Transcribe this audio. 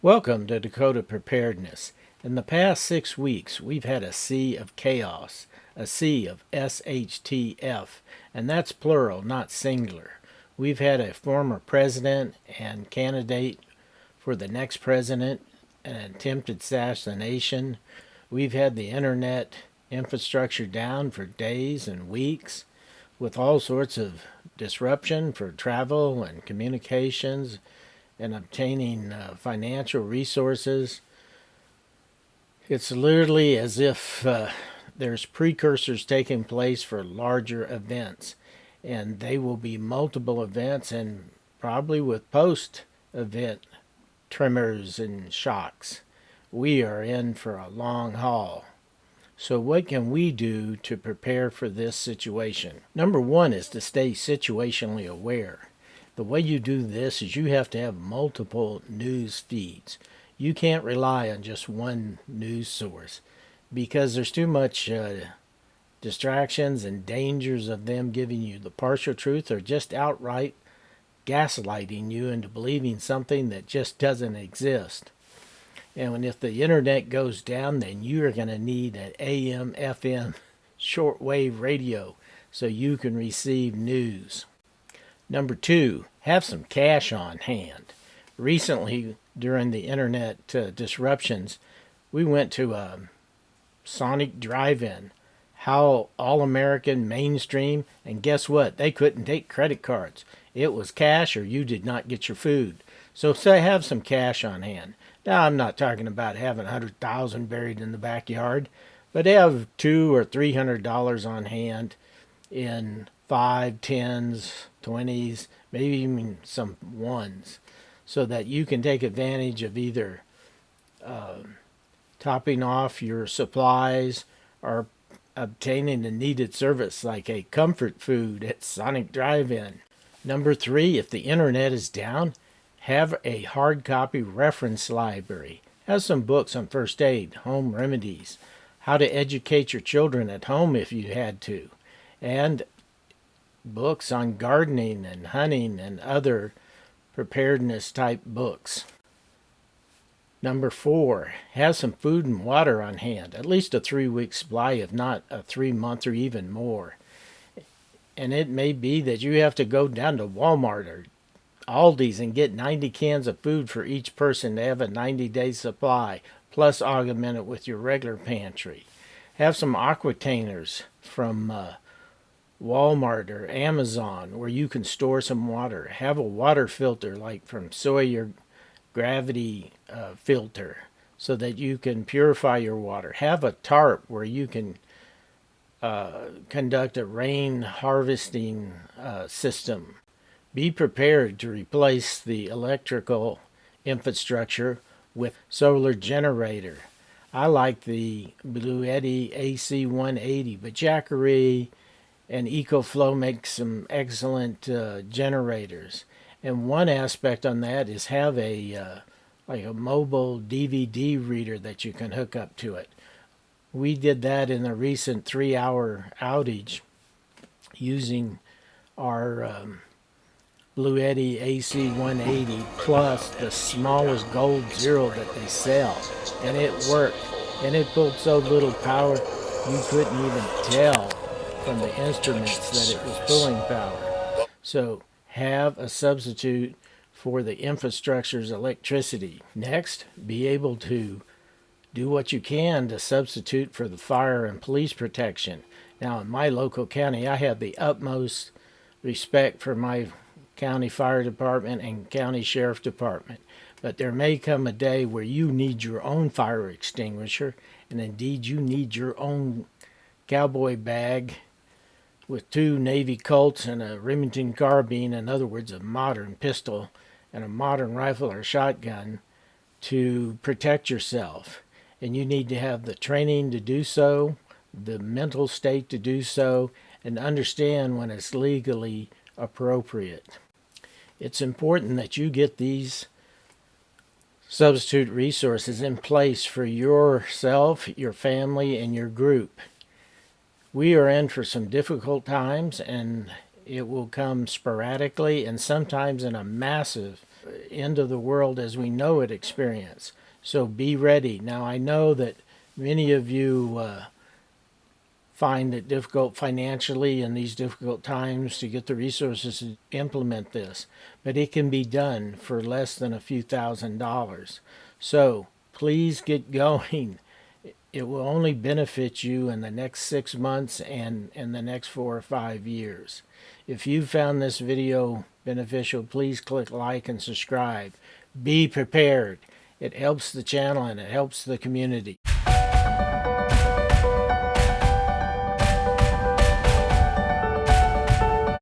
Welcome to Dakota Preparedness. In the past 6 weeks, we've had a sea of chaos, a sea of SHTF, and that's plural, not singular. We've had a former president and candidate for the next president, an attempted assassination. We've had the internet infrastructure down for days and weeks with all sorts of disruption for travel and communications and obtaining financial resources. It's literally as if there's precursors taking place for larger events, and they will be multiple events and probably with post-event tremors and shocks. We are in for a long haul. So what can we do to prepare for this situation? Number one is to stay situationally aware. The way you do this is you have to have multiple news feeds. You can't rely on just one news source because there's too much distractions and dangers of them giving you the partial truth or just outright gaslighting you into believing something that just doesn't exist. And if the internet goes down, then you're going to need an AM, FM, shortwave radio so you can receive news. Number two, have some cash on hand. Recently, during the internet disruptions, we went to a Sonic drive-in, how all-American, mainstream, and guess what? They couldn't take credit cards. It was cash or you did not get your food. So say have some cash on hand. Now, I'm not talking about having 100,000 buried in the backyard, but have $200 or $300 on hand in 5, 10s, 20s, maybe even some ones, so that you can take advantage of either topping off your supplies or obtaining the needed service like a comfort food at Sonic Drive-In. Number three, if the internet is down, have a hard copy reference library. Have some books on first aid, home remedies, how to educate your children at home if you had to, and books on gardening and hunting and other preparedness type books. Number four, have some food and water on hand, at least a 3-week supply, if not a 3-month or even more. And it may be that you have to go down to Walmart or Aldi's and get 90 cans of food for each person to have a 90-day supply, plus augment it with your regular pantry. Have some aquatainers from Walmart or Amazon where you can store some water. Have a water filter like from Sawyer Gravity filter so that you can purify your water. Have a tarp where you can conduct a rain harvesting system. Be prepared to replace the electrical infrastructure with solar generator. I like the Bluetti AC-180, but Jackery and EcoFlow make some excellent generators. And one aspect on that is have a like a mobile DVD reader that you can hook up to it. We did that in a recent 3-hour outage using our Bluetti AC-180 plus the smallest gold zero that they sell, and it worked. And it pulled so little power you couldn't even tell from the instruments that it was pulling power. So have a substitute for the infrastructure's electricity. Next, be able to do what you can to substitute for the fire and police protection. Now, in my local county, I have the utmost respect for my county fire department and county sheriff department. But there may come a day where you need your own fire extinguisher, and indeed you need your own cowboy bag with 2 Navy Colts and a Remington carbine, in other words, a modern pistol and a modern rifle or shotgun to protect yourself. And you need to have the training to do so, the mental state to do so, and understand when it's legally appropriate. It's important that you get these substitute resources in place for yourself, your family, and your group. We are in for some difficult times, and It will come sporadically and sometimes in a massive end of the world as we know it experience. So be ready. Now, I know that many of you find it difficult financially in these difficult times to get the resources to implement this, but it can be done for less than a few $1,000s. So please get going. It will only benefit you in the next 6 months and in the next 4 or 5 years. If you found this video beneficial, please click like and subscribe. Be prepared. It helps the channel and it helps the community.